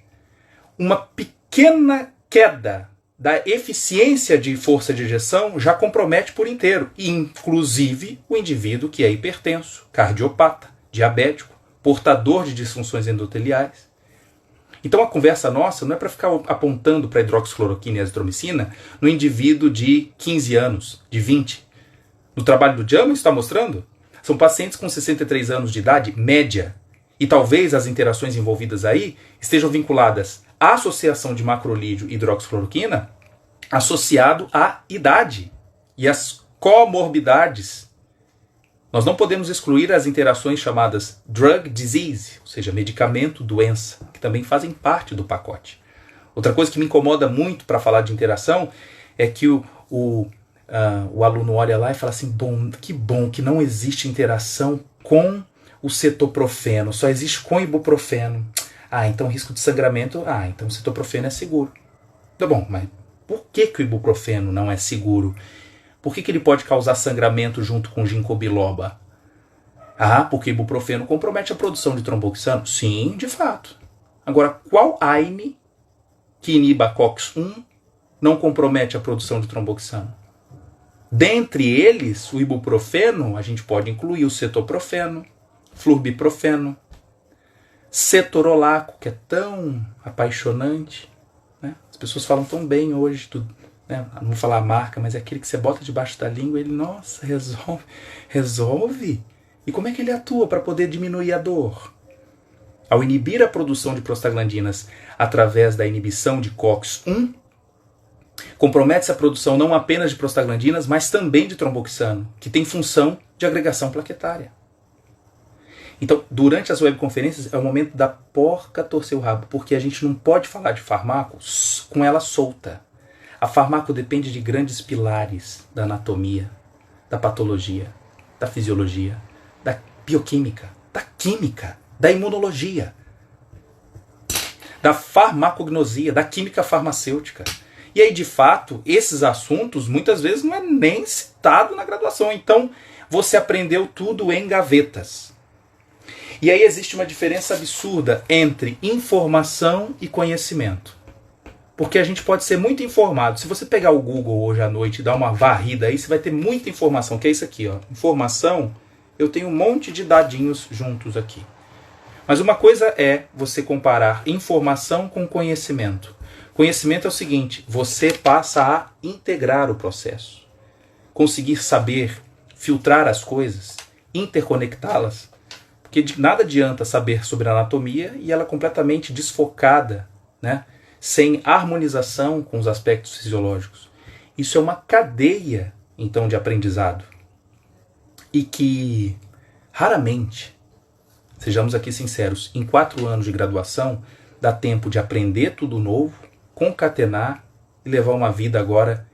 uma pequena queda da eficiência de força de ejeção já compromete por inteiro, inclusive o indivíduo que é hipertenso, cardiopata, diabético, portador de disfunções endoteliais. Então a conversa nossa não é para ficar apontando para a hidroxicloroquina e a azitromicina no indivíduo de 15 anos, de 20. No trabalho do JAMA isso está mostrando? São pacientes com 63 anos de idade média. E talvez as interações envolvidas aí estejam vinculadas à associação de macrolídeo e hidroxicloroquina associado à idade e às comorbidades. Nós não podemos excluir as interações chamadas drug disease, ou seja, medicamento, doença, que também fazem parte do pacote. Outra coisa que me incomoda muito para falar de interação é que o aluno olha lá e fala assim, bom que não existe interação com o cetoprofeno, só existe com ibuprofeno. Então risco de sangramento, então o cetoprofeno é seguro. Tá bom, mas por que o ibuprofeno não é seguro? Por que ele pode causar sangramento junto com ginkgo biloba? Porque o ibuprofeno compromete a produção de tromboxano? Sim, de fato. Agora, qual AINE que iniba COX-1 não compromete a produção de tromboxano? Dentre eles, o ibuprofeno, a gente pode incluir o cetoprofeno, flurbiprofeno, cetorolaco, que é tão apaixonante, né? As pessoas falam tão bem hoje, né? Não vou falar a marca, mas é aquele que você bota debaixo da língua e ele, nossa, resolve? E como é que ele atua para poder diminuir a dor? Ao inibir a produção de prostaglandinas através da inibição de COX-1, compromete-se a produção não apenas de prostaglandinas, mas também de tromboxano, que tem função de agregação plaquetária. Então, durante as webconferências, é o momento da porca torcer o rabo, porque a gente não pode falar de farmaco com ela solta. A farmaco depende de grandes pilares da anatomia, da patologia, da fisiologia, da bioquímica, da química, da imunologia, da farmacognosia, da química farmacêutica. E aí, de fato, esses assuntos muitas vezes não é nem citado na graduação. Então, você aprendeu tudo em gavetas. E aí existe uma diferença absurda entre informação e conhecimento. Porque a gente pode ser muito informado. Se você pegar o Google hoje à noite e dar uma varrida aí, você vai ter muita informação, que é isso aqui, ó. Informação, eu tenho um monte de dadinhos juntos aqui. Mas uma coisa é você comparar informação com conhecimento. Conhecimento é o seguinte, você passa a integrar o processo. Conseguir saber, filtrar as coisas, interconectá-las. Porque de nada adianta saber sobre anatomia e ela completamente desfocada, né? Sem harmonização com os aspectos fisiológicos. Isso é uma cadeia, então, de aprendizado. E que, raramente, sejamos aqui sinceros, em 4 anos de graduação, dá tempo de aprender tudo novo, concatenar e levar uma vida agora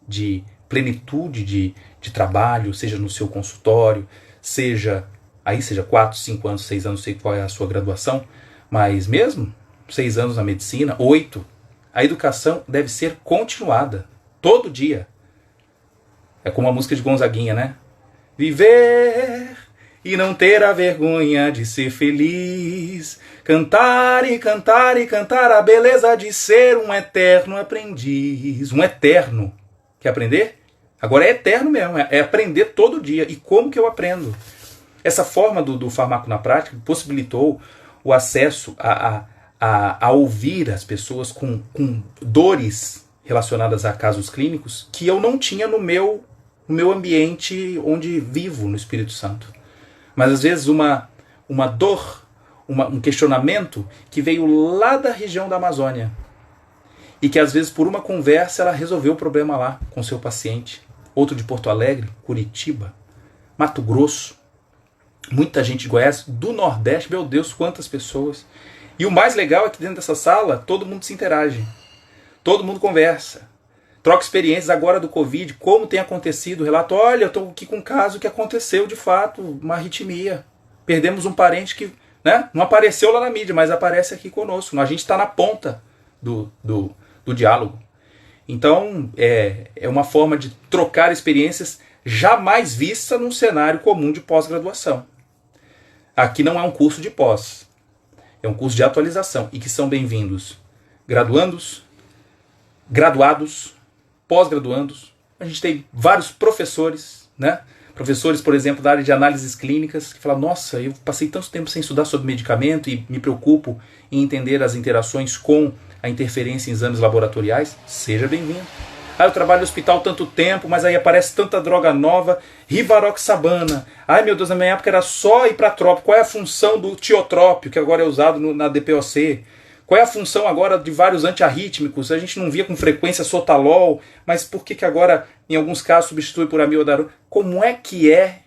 de plenitude de trabalho, seja no seu consultório, seja 4, 5 anos, 6 anos, não sei qual é a sua graduação, mas mesmo 6 anos na medicina, 8, a educação deve ser continuada, todo dia. É como a música de Gonzaguinha, né? Viver e não ter a vergonha de ser feliz, cantar e cantar e cantar a beleza de ser um eterno aprendiz. Um eterno. Quer aprender? Agora é eterno mesmo, é aprender todo dia. E como que eu aprendo? Essa forma do farmaco na prática possibilitou o acesso a ouvir as pessoas com dores relacionadas a casos clínicos que eu não tinha no meu ambiente onde vivo, no Espírito Santo. Mas às vezes uma dor, um questionamento que veio lá da região da Amazônia e que às vezes por uma conversa ela resolveu o problema lá com seu paciente. Outro de Porto Alegre, Curitiba, Mato Grosso, muita gente de Goiás, do Nordeste, meu Deus, quantas pessoas. E o mais legal é que dentro dessa sala todo mundo se interage, todo mundo conversa, troca experiências agora do Covid, como tem acontecido, relato, olha, eu estou aqui com um caso que aconteceu de fato, uma arritmia. Perdemos um parente que, né, não apareceu lá na mídia, mas aparece aqui conosco. A gente está na ponta do diálogo. Então, é uma forma de trocar experiências jamais vista num cenário comum de pós-graduação. Aqui não é um curso de pós, é um curso de atualização e que são bem-vindos graduandos, graduados, pós-graduandos. A gente tem vários professores, né? Professores, por exemplo, da área de análises clínicas, que falam, nossa, eu passei tanto tempo sem estudar sobre medicamento e me preocupo em entender as interações com a interferência em exames laboratoriais. Seja bem-vindo. Eu trabalho no hospital tanto tempo, mas aí aparece tanta droga nova, Rivaroxabana. Ai meu Deus, na minha época era só hipratrópico. Qual é a função do tiotrópio, que agora é usado na DPOC? Qual é a função agora de vários antiarrítmicos? A gente não via com frequência sotalol, mas por que agora, em alguns casos, substitui por amiodarona? Como é que é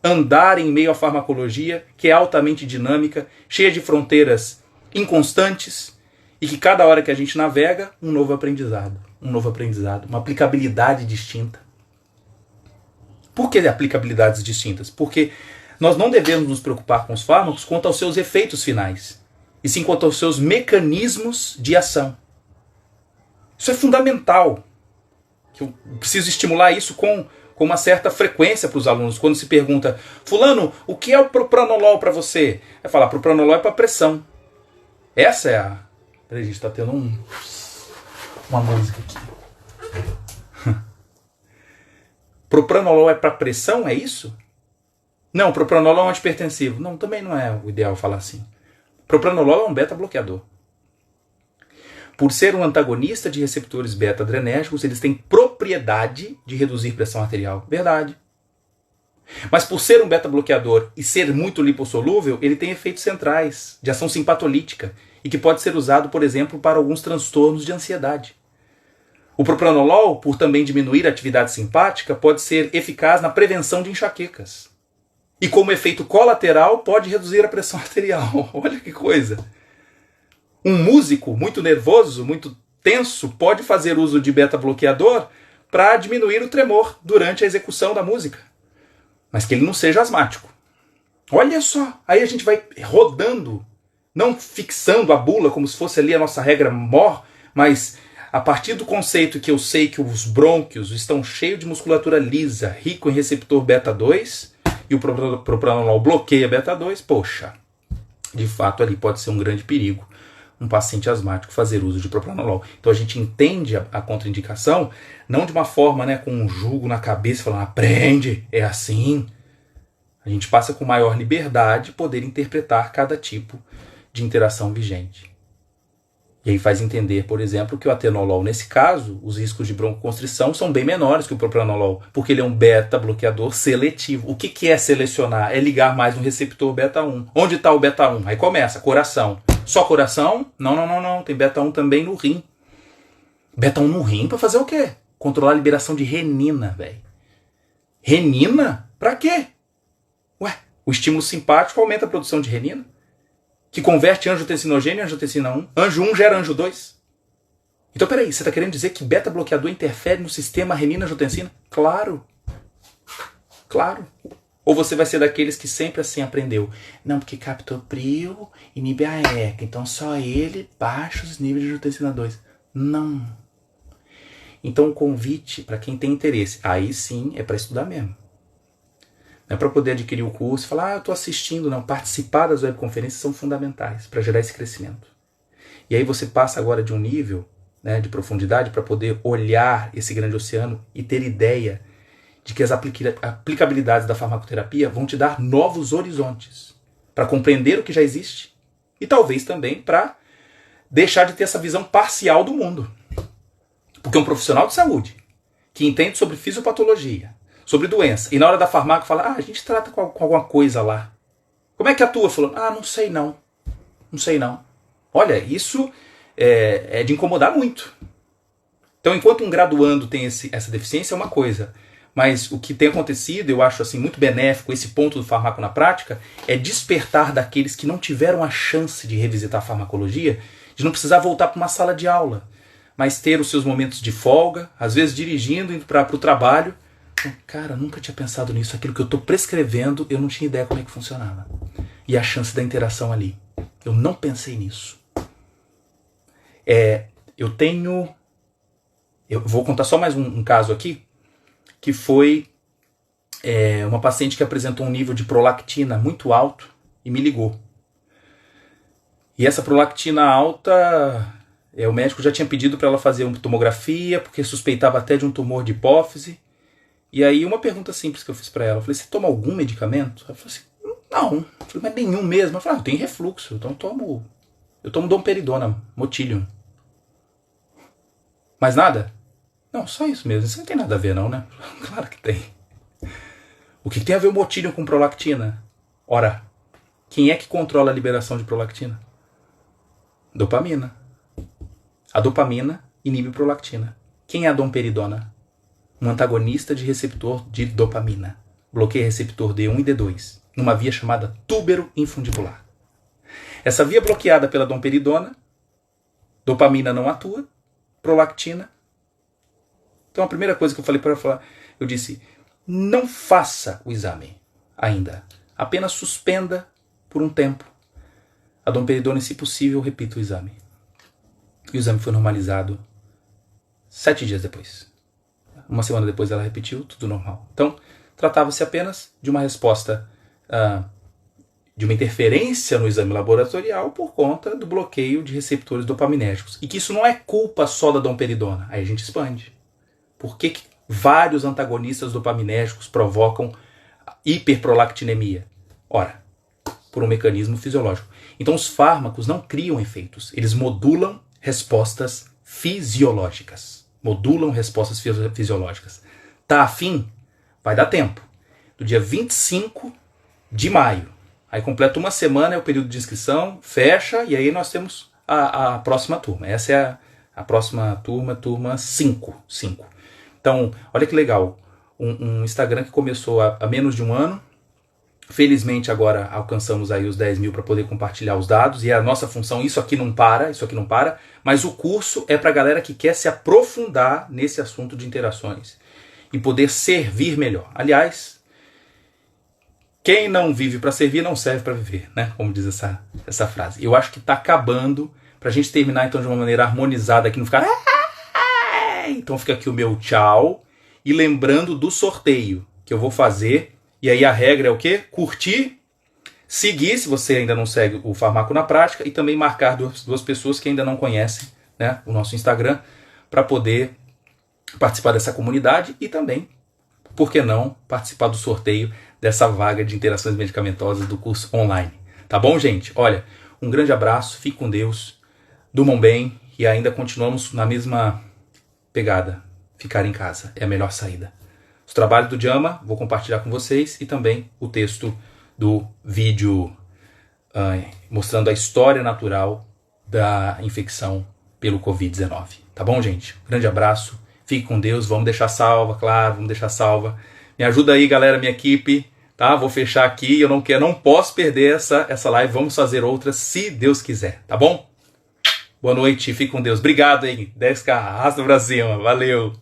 andar em meio à farmacologia, que é altamente dinâmica, cheia de fronteiras inconstantes, e que cada hora que a gente navega, um novo aprendizado, uma aplicabilidade distinta. Por que aplicabilidades distintas? Porque nós não devemos nos preocupar com os fármacos quanto aos seus efeitos finais, e sim quanto aos seus mecanismos de ação. Isso é fundamental. Eu preciso estimular isso com uma certa frequência para os alunos. Quando se pergunta, fulano, o que é o propranolol para você? É falar, propranolol é para pressão. Essa é a... Peraí, a gente está tendo uma música aqui. Propranolol é para pressão, é isso? Não, propranolol é um antipertensivo. Não, também não é o ideal falar assim. Propranolol é um beta-bloqueador. Por ser um antagonista de receptores beta-adrenérgicos, eles têm propriedade de reduzir pressão arterial. Verdade. Mas por ser um beta-bloqueador e ser muito lipossolúvel, ele tem efeitos centrais, de ação simpatolítica, e que pode ser usado, por exemplo, para alguns transtornos de ansiedade. O propranolol, por também diminuir a atividade simpática, pode ser eficaz na prevenção de enxaquecas. E como efeito colateral, pode reduzir a pressão arterial. Olha que coisa! Um músico muito nervoso, muito tenso, pode fazer uso de beta-bloqueador para diminuir o tremor durante a execução da música. Mas que ele não seja asmático. Olha só! Aí a gente vai rodando não fixando a bula como se fosse ali a nossa regra mor, mas a partir do conceito que eu sei que os brônquios estão cheios de musculatura lisa, rico em receptor beta-2, e o propranolol bloqueia beta-2, poxa, de fato ali pode ser um grande perigo um paciente asmático fazer uso de propranolol. Então a gente entende a contraindicação não de uma forma, né, com um jugo na cabeça, falando, aprende, é assim. A gente passa com maior liberdade poder interpretar cada tipo de interação vigente. E aí faz entender, por exemplo, que o atenolol, nesse caso, os riscos de broncoconstrição são bem menores que o propranolol, porque ele é um beta-bloqueador seletivo. O que é selecionar? É ligar mais no receptor beta-1. Onde está o beta-1? Aí começa, coração. Só coração? Não. Tem beta-1 também no rim. Beta-1 no rim pra fazer o quê? Controlar a liberação de renina, velho. Renina? Pra quê? Ué, o estímulo simpático aumenta a produção de renina, que converte angiotensinogênio em angiotensina 1. Anjo 1 gera anjo 2. Então, peraí, você tá querendo dizer que beta-bloqueador interfere no sistema renina-angiotensina? Claro. Claro. Ou você vai ser daqueles que sempre assim aprendeu. Não, porque captopril inibe a ECA, então só ele baixa os níveis de angiotensina 2. Não. Então o convite para quem tem interesse, aí sim é para estudar mesmo. Não é para poder adquirir o curso e falar, eu estou assistindo, não. Participar das webconferências são fundamentais para gerar esse crescimento. E aí você passa agora de um nível, né, de profundidade para poder olhar esse grande oceano e ter ideia de que as aplicabilidades da farmacoterapia vão te dar novos horizontes para compreender o que já existe e talvez também para deixar de ter essa visão parcial do mundo. Porque um profissional de saúde que entende sobre fisiopatologia, sobre doença, e na hora da farmácia fala, a gente trata com alguma coisa lá. Como é que atua? Falando, não sei não. Não sei não. Olha, isso é de incomodar muito. Então, enquanto um graduando tem essa deficiência, é uma coisa. Mas o que tem acontecido, eu acho assim muito benéfico, esse ponto do farmaco na prática, é despertar daqueles que não tiveram a chance de revisitar a farmacologia, de não precisar voltar para uma sala de aula, mas ter os seus momentos de folga, às vezes dirigindo, indo para o trabalho. Cara, nunca tinha pensado nisso, aquilo que eu estou prescrevendo, eu não tinha ideia como é que funcionava. E a chance da interação ali. Eu não pensei nisso. Eu vou contar só mais um caso aqui, que foi uma paciente que apresentou um nível de prolactina muito alto e me ligou. E essa prolactina alta, o médico já tinha pedido para ela fazer uma tomografia, porque suspeitava até de um tumor de hipófise. E aí uma pergunta simples que eu fiz para ela, eu falei, você toma algum medicamento? Ela falou assim, não. Eu falei, mas nenhum mesmo. Ela falou, eu tenho refluxo, então eu tomo domperidona, Motilium. Mais nada? Não, só isso mesmo. Isso não tem nada a ver não, né? Claro que tem. O que tem a ver o Motilium com prolactina? Ora, quem é que controla a liberação de prolactina? Dopamina. A dopamina inibe prolactina. Quem é a domperidona? Um antagonista de receptor de dopamina. Bloqueia receptor D1 e D2, numa via chamada túbero infundibular. Essa via bloqueada pela domperidona, dopamina não atua, prolactina. Então a primeira coisa que eu falei para ela falar, eu disse, não faça o exame ainda. Apenas suspenda por um tempo a domperidona e, se possível, repita o exame. E o exame foi normalizado 7 dias depois. Uma semana depois ela repetiu, tudo normal. Então, tratava-se apenas de uma resposta, de uma interferência no exame laboratorial por conta do bloqueio de receptores dopaminérgicos. E que isso não é culpa só da domperidona. Aí a gente expande. Por que vários antagonistas dopaminérgicos provocam hiperprolactinemia? Ora, por um mecanismo fisiológico. Então os fármacos não criam efeitos, eles modulam respostas fisiológicas. Modulam respostas fisiológicas. Tá afim? Vai dar tempo. Do dia 25 de maio. Aí completa uma semana, é o período de inscrição, fecha, e aí nós temos a próxima turma. Essa é a próxima turma 5. Então, olha que legal. Um Instagram que começou há menos de um ano. Felizmente agora alcançamos aí os 10 mil para poder compartilhar os dados, e é a nossa função, isso aqui não para, mas o curso é para a galera que quer se aprofundar nesse assunto de interações e poder servir melhor. Aliás, Quem não vive para servir não serve para viver, né? Como diz essa frase. Eu acho que está acabando, para a gente terminar então de uma maneira harmonizada aqui, não ficar... Então fica aqui o meu tchau. E lembrando do sorteio que eu vou fazer. E aí a regra é o quê? Curtir, seguir, se você ainda não segue o Farmaco na Prática, e também marcar duas pessoas que ainda não conhecem, né, o nosso Instagram, para poder participar dessa comunidade e também, por que não, participar do sorteio dessa vaga de interações medicamentosas do curso online. Tá bom, gente? Olha, um grande abraço, fique com Deus, durmam bem e ainda continuamos na mesma pegada. Ficar em casa é a melhor saída. Os trabalhos do Jama vou compartilhar com vocês e também o texto do vídeo mostrando a história natural da infecção pelo Covid-19. Tá bom, gente? Grande abraço, fique com Deus, vamos deixar salva, claro, vamos deixar salva. Me ajuda aí, galera, minha equipe, tá? Vou fechar aqui, eu não posso perder essa live, vamos fazer outras se Deus quiser, tá bom? Boa noite, fique com Deus. Obrigado aí, 10K, arrasta pra cima, valeu!